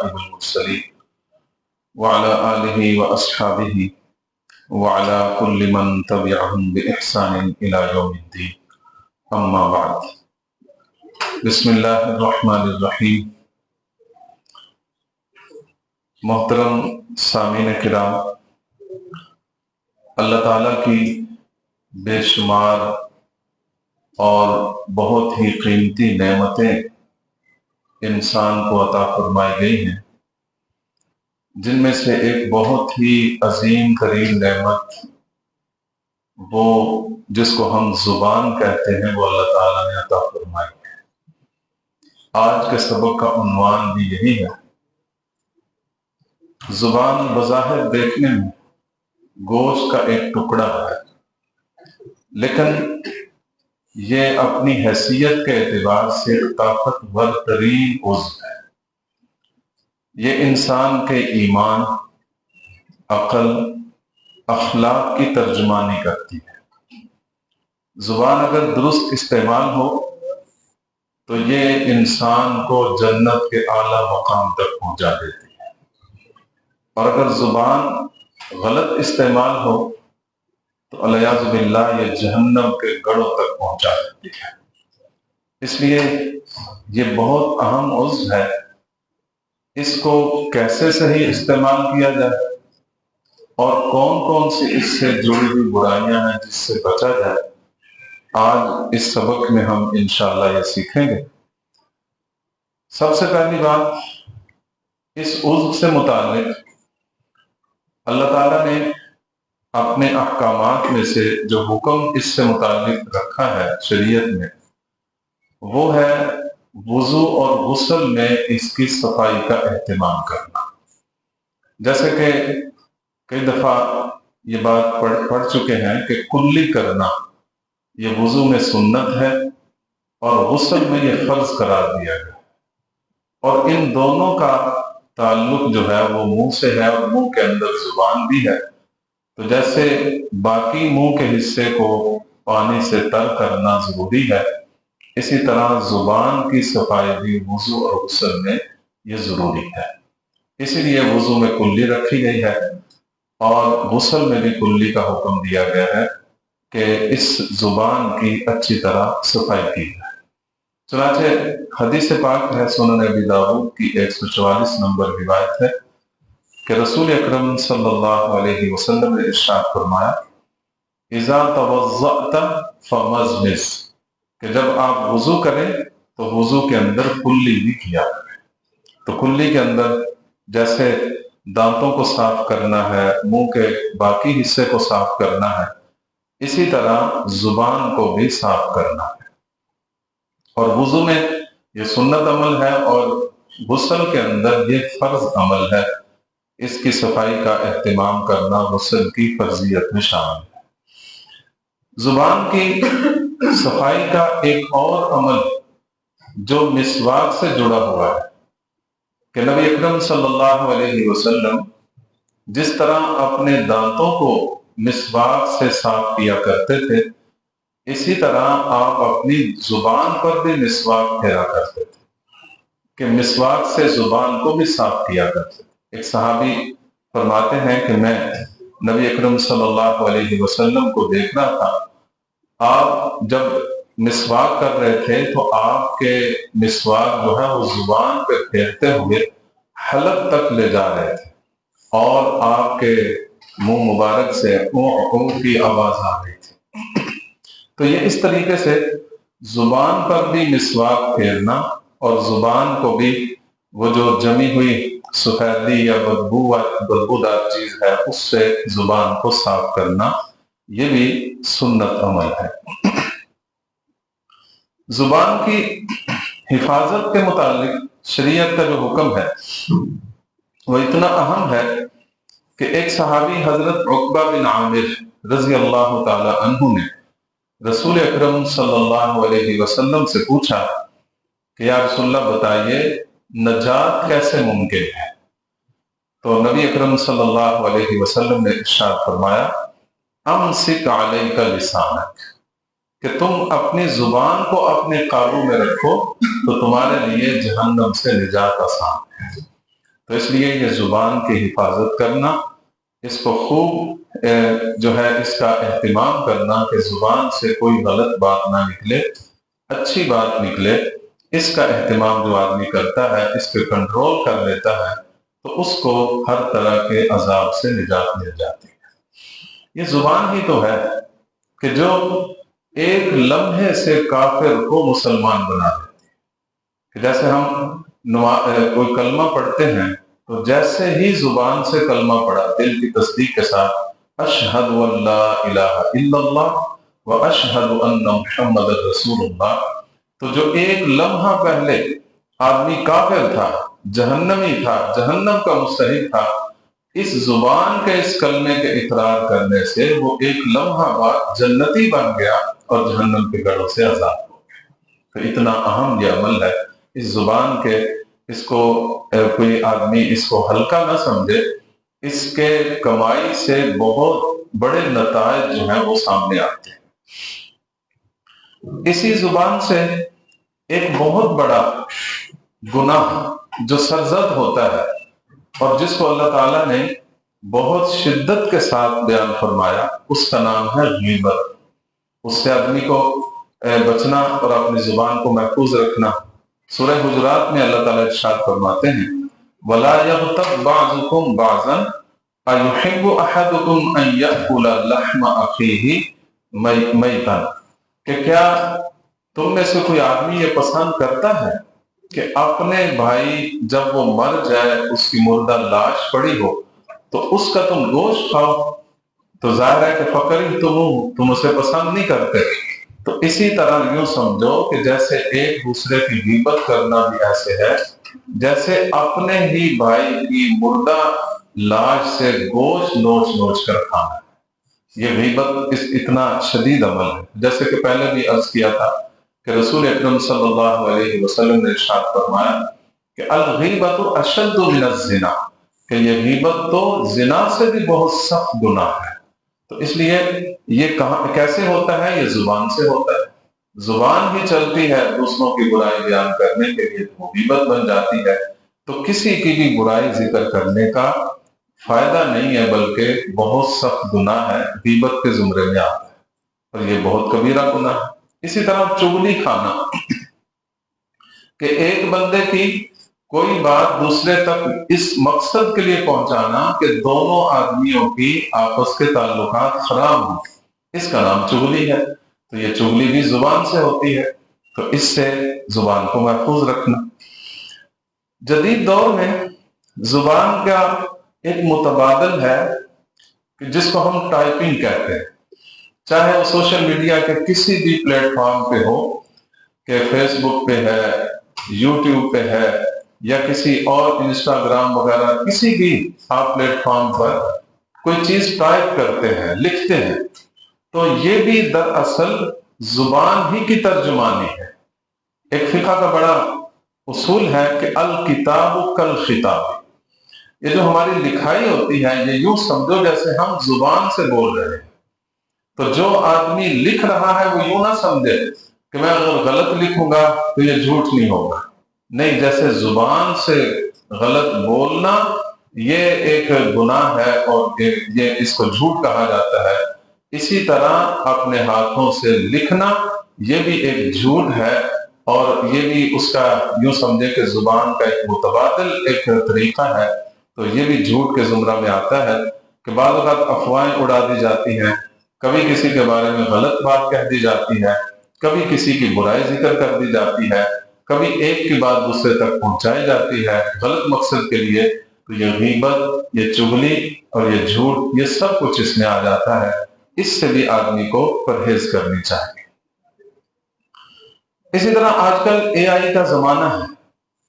والمرسلين وعلى آله وأصحابه وعلى كل من تبعهم بإحسان إلى يوم الدين أما بعد بسم اللہ الرحمن الرحیم۔ محترم سامعین کرام، اللہ تعالیٰ کی بے شمار اور بہت ہی قیمتی نعمتیں انسان کو عطا فرمائی گئی ہیں، جن میں سے ایک بہت ہی عظیم ترین نعمت وہ جس کو ہم زبان کہتے ہیں وہ اللہ تعالیٰ نے عطا فرمائی ہے۔ آج کے سبق کا عنوان بھی یہی ہے۔ زبان بظاہر دیکھنے میں گوشت کا ایک ٹکڑا ہے، لیکن یہ اپنی حیثیت کے اعتبار سے طاقتور ترین عضو ہے۔ یہ انسان کے ایمان، عقل، اخلاق کی ترجمانی کرتی ہے۔ زبان اگر درست استعمال ہو تو یہ انسان کو جنت کے اعلیٰ مقام تک پہنچا دیتی ہے، اور اگر زبان غلط استعمال ہو تو الیاذ باللہ یہ جہنم کے گڑھوں تک پہنچا دیتی ہے۔ اس لیے یہ بہت اہم عضو ہے۔ اس کو کیسے صحیح استعمال کیا جائے اور کون کون سی اس سے جڑی ہوئی برائیاں ہیں جس سے بچا جائے، آج اس سبق میں ہم انشاءاللہ یہ سیکھیں گے۔ سب سے پہلی بات، اس عضو سے متعلق اللہ تعالیٰ نے اپنے احکامات میں سے جو حکم اس سے متعلق رکھا ہے شریعت میں، وہ ہے وضو اور غسل میں اس کی صفائی کا اہتمام کرنا۔ جیسے کہ کئی دفعہ یہ بات پڑھ چکے ہیں کہ کلی کرنا یہ وضو میں سنت ہے اور غسل میں یہ فرض قرار دیا گیا، اور ان دونوں کا تعلق جو ہے وہ منہ سے ہے، اور منہ کے اندر زبان بھی ہے۔ تو جیسے باقی منہ کے حصے کو پانی سے تر کرنا ضروری ہے، اسی طرح زبان کی صفائی بھی وضو اور غسل میں یہ ضروری ہے۔ اسی لیے وضو میں کلی رکھی گئی ہے اور غسل میں بھی کلی کا حکم دیا گیا ہے کہ اس زبان کی اچھی طرح صفائی کی جائے۔ چنانچہ حدیث پاک ہے، سنن ابی داؤد کی 144 نمبر روایت ہے کہ رسول اکرم صلی اللہ علیہ وسلم نے ارشاد فرمایا، اذا توضأت فمزمز، کہ جب آپ وضو کریں تو وضو کے اندر کلی بھی کیا کریں۔ تو کلی کے اندر جیسے دانتوں کو صاف کرنا ہے، منہ کے باقی حصے کو صاف کرنا ہے، اسی طرح زبان کو بھی صاف کرنا ہے۔ اور وضو میں یہ سنت عمل ہے اور غسل کے اندر یہ فرض عمل ہے۔ اس کی صفائی کا اہتمام کرنا غسل کی فرضیت میں شامل ہے۔ زبان کی صفائی کا ایک اور عمل جو مسواک سے جڑا ہوا ہے کہ نبی اکرم صلی اللہ علیہ وسلم جس طرح اپنے دانتوں کو مسواک سے صاف کیا کرتے تھے، اسی طرح آپ اپنی زبان پر بھی مسواک پھیرا کرتے تھے کہ مسواک سے زبان کو بھی صاف کیا کرتے تھے۔ ایک صحابی فرماتے ہیں کہ میں نبی اکرم صلی اللہ علیہ وسلم کو دیکھ رہا تھا، آپ جب مسواک کر رہے تھے تو آپ کے مسواک جو ہے وہ زبان پہ پھیرتے ہوئے حلق تک لے جا رہے تھے، اور آپ کے منہ مبارک سے اوں کی آواز آ رہی تھی۔ تو یہ اس طریقے سے زبان پر بھی مسواک پھیرنا اور زبان کو بھی وہ جو جمی ہوئی سفیدی یا بدبودار چیز ہے اس سے زبان کو صاف کرنا، یہ بھی سنت عمل ہے۔ زبان کی حفاظت کے متعلق شریعت کا جو حکم ہے وہ اتنا اہم ہے کہ ایک صحابی حضرت عقبہ بن عامر رضی اللہ تعالی عنہ نے رسول اکرم صلی اللہ علیہ وسلم سے پوچھا کہ یا رسول اللہ بتائیے نجات کیسے ممکن ہے؟ تو نبی اکرم صلی اللہ علیہ وسلم نے ارشاد فرمایا، امسک علیک لسانک، کہ تم اپنی زبان کو اپنے قابو میں رکھو تو تمہارے لیے جہنم سے نجات آسان ہے۔ تو اس لیے یہ زبان کی حفاظت کرنا، اس کو خوب جو ہے اس کا اہتمام کرنا کہ زبان سے کوئی غلط بات نہ نکلے، اچھی بات نکلے، اس کا اہتمام جو آدمی کرتا ہے، اس پہ کنٹرول کر لیتا ہے، تو اس کو ہر طرح کے عذاب سے نجات مل جاتی ہے۔ یہ زبان ہی تو ہے کہ جو ایک لمحے سے کافر کو مسلمان بنا دیتی ہے۔ کہ جیسے ہم کوئی کلمہ پڑھتے ہیں تو جیسے ہی زبان سے کلمہ پڑھا دل کی تصدیق کے ساتھ اشہد ان لا الہ الا اللہ و اشہد ان محمد رسول اللہ، تو جو ایک لمحہ پہلے آدمی کافر تھا، جہنمی تھا، جہنم کا مستحق تھا، اس زبان کے اس کلمے کے اقرار کرنے سے وہ ایک لمحہ بعد جنتی بن گیا اور جہنم کے گڑھوں سے آزاد ہو گیا۔ تو اتنا اہم یہ عمل ہے اس زبان کے، اس کو کوئی آدمی اس کو ہلکا نہ سمجھے، اس کے کمائی سے بہت بڑے نتائج جو ہیں وہ سامنے آتے ہیں۔ اسی زبان سے ایک بہت بڑا گناہ جو سرزد ہوتا ہے اور جس کو اللہ تعالیٰ نے بہت شدت کے ساتھ بیان فرمایا، اس کا نام ہے غیبت۔ اس سے آدمی کو بچنا اور اپنی زبان کو محفوظ رکھنا۔ سورہ حجرات میں اللہ تعالیٰ ارشاد فرماتے ہیں وَلَا يَغْتَبْ بَعْضُكُمْ بَعْضًا أَيُحِبُّ أَحَدُكُمْ أَن يَأْكُلَ لَحْمَ أَخِيهِ مَيْتًا، کہ کیا تم میں سے کوئی آدمی یہ پسند کرتا ہے کہ اپنے بھائی جب وہ مر جائے، اس کی مردہ لاش پڑی ہو تو اس کا تم گوشت کھاؤ؟ تو ظاہر ہے کہ فقری تم اسے پسند نہیں کرتے۔ تو اسی طرح یوں سمجھو کہ جیسے ایک دوسرے کی غیبت کرنا بھی ایسے ہے جیسے اپنے ہی بھائی کی مردہ لاش سے گوشت نوچ نوچ کر کھانا۔ یہ غیبت اتنا شدید عمل ہے، جیسے کہ پہلے بھی عرض کیا تھا کہ رسول اکرم صلی اللہ علیہ وسلم نے ارشاد فرمایا کہ الغیبت اشد من الزنا، کہ یہ غیبت تو زنا سے بھی بہت سخت گناہ ہے۔ تو اس لیے یہ کیسے ہوتا ہے؟ یہ زبان سے ہوتا ہے۔ زبان ہی چلتی ہے دوسروں کی برائی بیان کرنے کے لیے، تو غیبت بن جاتی ہے۔ تو کسی کی بھی برائی ذکر کرنے کا فائدہ نہیں ہے، بلکہ بہت سخت گناہ ہے، غیبت کے زمرے میں آتا ہے اور یہ بہت کبیرہ گناہ ہے۔ اسی طرح چغلی کھانا، کہ ایک بندے کی کوئی بات دوسرے تک اس مقصد کے لیے پہنچانا کہ دونوں آدمیوں کی آپس کے تعلقات خراب ہوں، اس کا نام چغلی ہے۔ تو یہ چغلی بھی زبان سے ہوتی ہے، تو اس سے زبان کو محفوظ رکھنا۔ جدید دور میں زبان کا ایک متبادل ہے کہ جس کو ہم ٹائپنگ کہتے ہیں، چاہے وہ سوشل میڈیا کے کسی بھی پلیٹ فارم پہ ہو، کہ فیس بک پہ ہے، یوٹیوب پہ ہے، یا کسی اور انسٹاگرام وغیرہ کسی بھی آپ پلیٹ فارم پر کوئی چیز ٹائپ کرتے ہیں، لکھتے ہیں، تو یہ بھی دراصل زبان ہی کی ترجمانی ہے۔ ایک فقہ کا بڑا اصول ہے کہ الکتاب کالخطاب، یہ جو ہماری لکھائی ہوتی ہے یہ یوں سمجھو جیسے ہم زبان سے بول رہے ہیں۔ تو جو آدمی لکھ رہا ہے وہ یوں نہ سمجھے کہ میں اگر غلط لکھوں گا تو یہ جھوٹ نہیں ہوگا، نہیں، جیسے زبان سے غلط بولنا یہ ایک گناہ ہے اور یہ اس کو جھوٹ کہا جاتا ہے، اسی طرح اپنے ہاتھوں سے لکھنا یہ بھی ایک جھوٹ ہے، اور یہ بھی اس کا یوں سمجھے کہ زبان کا ایک متبادل ایک طریقہ ہے۔ تو یہ بھی جھوٹ کے زمرہ میں آتا ہے کہ بعض اوقات افواہیں اڑا دی جاتی ہیں، کبھی کسی کے بارے میں غلط بات کہہ دی جاتی ہے، کبھی کسی کی برائی ذکر کر دی جاتی ہے، کبھی ایک کی بات دوسرے تک پہنچائی جاتی ہے غلط مقصد کے لیے۔ تو یہ غیبت، یہ چغلی اور یہ جھوٹ، یہ سب کچھ اس میں آ جاتا ہے۔ اس سے بھی آدمی کو پرہیز کرنی چاہیے۔ اسی طرح آج کل اے آئی کا زمانہ ہے،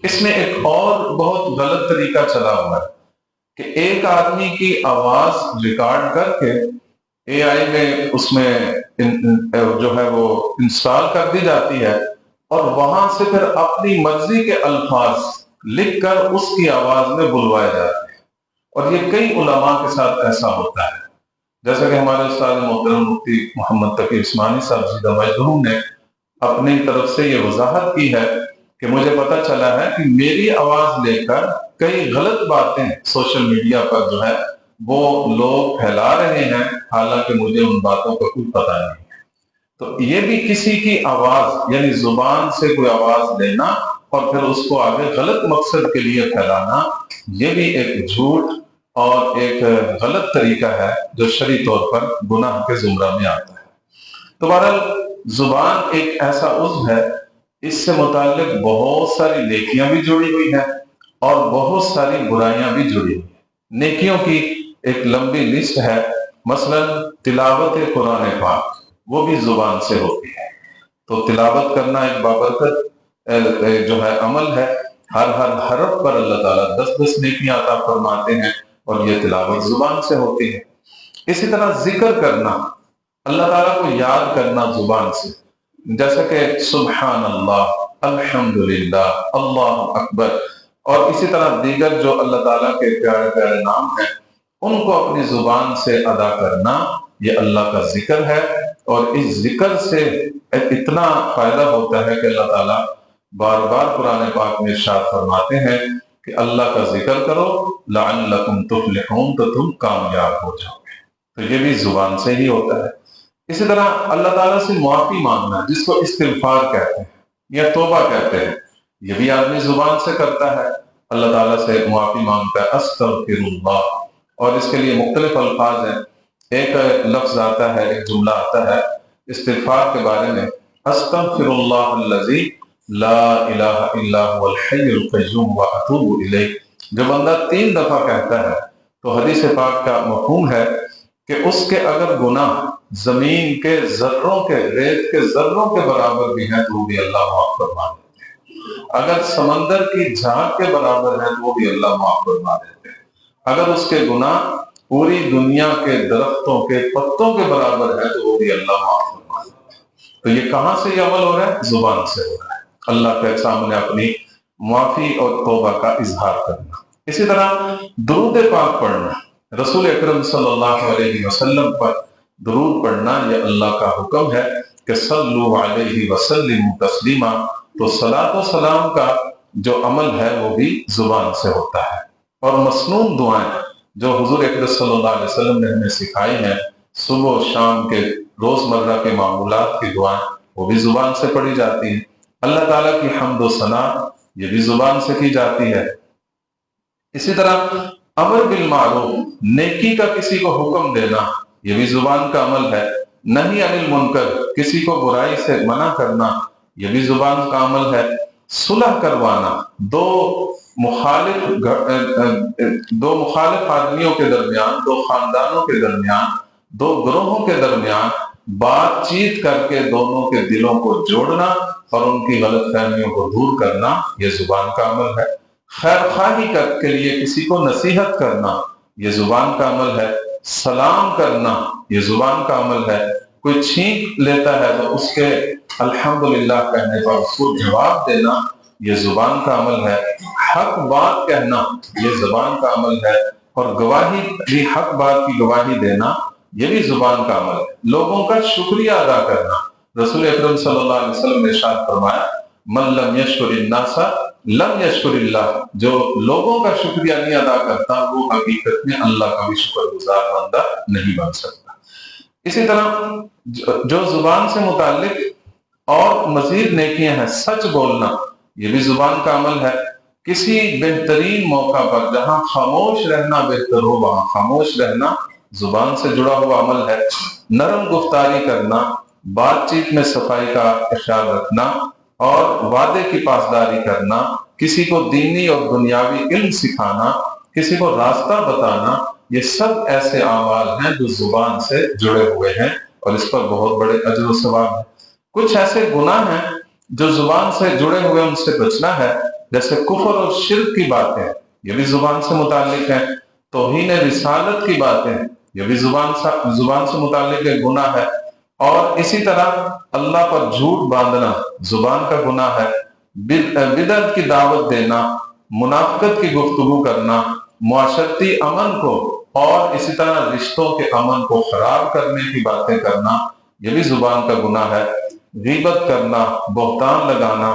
اس میں ایک اور بہت غلط طریقہ چلا ہوا ہے کہ ایک آدمی کی آواز ریکارڈ کر کے اے آئی میں اس میں جو ہے وہ انسٹال کر دی جاتی ہے، اور وہاں سے پھر اپنی مرضی کے الفاظ لکھ کر اس کی آواز میں بلوائے جاتے ہیں۔ اور یہ کئی علماء کے ساتھ ایسا ہوتا ہے، جیسا کہ ہمارے استاد محترم مفتی محمد تقی عثمانی صاحب نے اپنی طرف سے یہ وضاحت کی ہے کہ مجھے پتہ چلا ہے کہ میری آواز لے کر کئی غلط باتیں سوشل میڈیا پر جو ہے وہ لوگ پھیلا رہے ہیں، حالانکہ مجھے ان باتوں کا کوئی پتہ نہیں۔ تو یہ بھی کسی کی آواز یعنی زبان سے کوئی آواز لینا اور پھر اس کو آگے غلط مقصد کے لیے پھیلانا، یہ بھی ایک جھوٹ اور ایک غلط طریقہ ہے جو شرعی طور پر گناہ کے زمرہ میں آتا ہے۔ تو بہرحال زبان ایک ایسا عضو ہے، اس سے متعلق بہت ساری نیکیاں بھی جڑی ہوئی ہیں اور بہت ساری برائیاں بھی جڑی ہوئی ہیں۔ نیکیوں کی ایک لمبی لسٹ ہے، مثلا تلاوت قرآن پاک، وہ بھی زبان سے ہوتی ہے۔ تو تلاوت کرنا ایک بابرکت جو ہے عمل ہے، ہر حرف پر اللہ تعالیٰ 10 نیکیاں عطا فرماتے ہیں، اور یہ تلاوت زبان سے ہوتی ہے۔ اسی طرح ذکر کرنا، اللہ تعالیٰ کو یاد کرنا زبان سے، جیسا کہ سبحان اللہ، الحمدللہ، اللہ اکبر، اور اسی طرح دیگر جو اللہ تعالیٰ کے پیارے پیارے نام ہیں ان کو اپنی زبان سے ادا کرنا، یہ اللہ کا ذکر ہے۔ اور اس ذکر سے اتنا فائدہ ہوتا ہے کہ اللہ تعالیٰ بار بار قرآن پاک میں ارشاد فرماتے ہیں کہ اللہ کا ذکر کرو لعلکم تفلحون، تو تم کامیاب ہو جاؤ گے۔ تو یہ بھی زبان سے ہی ہوتا ہے۔ اسی طرح اللہ تعالیٰ سے معافی مانگنا، جس کو استغفار کہتے ہیں یا توبہ کہتے ہیں، یہ بھی آدمی زبان سے کرتا ہے، اللہ تعالیٰ سے معافی مانگتا ہے، استغفر اللہ، اور اس کے لیے مختلف الفاظ ہیں۔ ایک لفظ آتا ہے، ایک جملہ آتا ہے استغفار کے بارے میں، استغفر اللہ الذی لا الہ الا هو الحی القیوم واتوب الیہ۔ جو بندہ 3 دفعہ کہتا ہے تو حدیث پاک کا مفہوم ہے کہ اس کے اگر گناہ زمین کے ذروں کے، ریت کے ذروں کے برابر بھی ہیں تو وہ بھی اللہ معاف فرما دیتے ہیں۔ اگر سمندر کی جھاگ کے برابر ہیں تو وہ بھی اللہ معاف فرما دیتے ہیں۔ اگر اس کے گناہ پوری دنیا کے درختوں کے پتوں کے برابر ہے تو وہ بھی اللہ معاف فرما دیتے ہیں۔ تو یہ کہاں سے یہ عمل ہو رہا ہے؟ زبان سے ہو رہا ہے، اللہ کے سامنے اپنی معافی اور توبہ کا اظہار کرنا۔ اسی طرح درود پاک پڑھنا، رسول اکرم صلی اللہ علیہ وسلم پر درود پڑھنا، یہ اللہ کا حکم ہے کہ صلو علیہ وسلم تسلیما۔ تو صلاۃ و سلام کا جو عمل ہے وہ بھی زبان سے ہوتا ہے۔ اور مسنون دعائیں جو حضور اکرم صلی اللہ علیہ وسلم نے ہمیں سکھائی ہیں، صبح و شام کے روزمرہ کے معمولات کی دعائیں، وہ بھی زبان سے پڑھی جاتی ہیں۔ اللہ تعالیٰ کی حمد و ثنا، یہ بھی زبان سے کی جاتی ہے۔ اسی طرح امر بالمعروف، نیکی کا کسی کو حکم دینا، یہ بھی زبان کا عمل ہے۔ نہی عن المنکر، کسی کو برائی سے منع کرنا، یہ بھی زبان کا عمل ہے۔ صلح کروانا، دو مخالف آدمیوں کے درمیان، 2 خاندانوں کے درمیان، 2 گروہوں کے درمیان بات چیت کر کے دونوں کے دلوں کو جوڑنا اور ان کی غلط فہمیوں کو دور کرنا، یہ زبان کا عمل ہے۔ خیر خواہی کے لیے کسی کو نصیحت کرنا، یہ زبان کا عمل ہے۔ سلام کرنا، یہ زبان کا عمل ہے۔ کوئی چھینک لیتا ہے تو اس کے الحمدللہ کہنے پر اس کو جواب دینا، یہ زبان کا عمل ہے۔ حق بات کہنا، یہ زبان کا عمل ہے۔ اور گواہی بھی، حق بات کی گواہی دینا، یہ بھی زبان کا عمل ہے۔ لوگوں کا شکریہ ادا کرنا، رسول اکرم صلی اللہ علیہ وسلم نے ارشاد فرمایا من لم یشکر الناس لم یشکر اللہ، جو لوگوں کا شکریہ نہیں ادا کرتا وہ حقیقت میں اللہ کا بھی شکر گزار بندہ نہیں بن سکتا۔ اسی طرح جو زبان سے متعلق اور مزید نیکیاں ہیں، سچ بولنا، یہ بھی زبان کا عمل ہے۔ کسی بہترین موقع پر جہاں خاموش رہنا بہتر ہو وہاں خاموش رہنا، زبان سے جڑا ہوا عمل ہے۔ نرم گفتاری کرنا، بات چیت میں صفائی کا خیال رکھنا اور وعدے کی پاسداری کرنا، کسی کو دینی اور دنیاوی علم سکھانا، کسی کو راستہ بتانا، یہ سب ایسے اعمال ہیں جو زبان سے جڑے ہوئے ہیں اور اس پر بہت بڑے اجر و ثواب ہیں۔ کچھ ایسے گناہ ہیں جو زبان سے جڑے ہوئے، ان سے بچنا ہے، جیسے کفر اور شرک کی باتیں، یہ بھی زبان سے متعلق ہیں۔ توہین رسالت کی باتیں، یہ بھی زبان سے متعلق ایک گناہ ہے۔ اور اسی طرح اللہ پر جھوٹ باندھنا زبان کا گناہ ہے۔ بدعت کی دعوت دینا، منافقت کی گفتگو کرنا، معاشرتی امن کو اور اسی طرح رشتوں کے امن کو خراب کرنے کی باتیں کرنا، یہ بھی زبان کا گناہ ہے۔ غیبت کرنا، بہتان لگانا،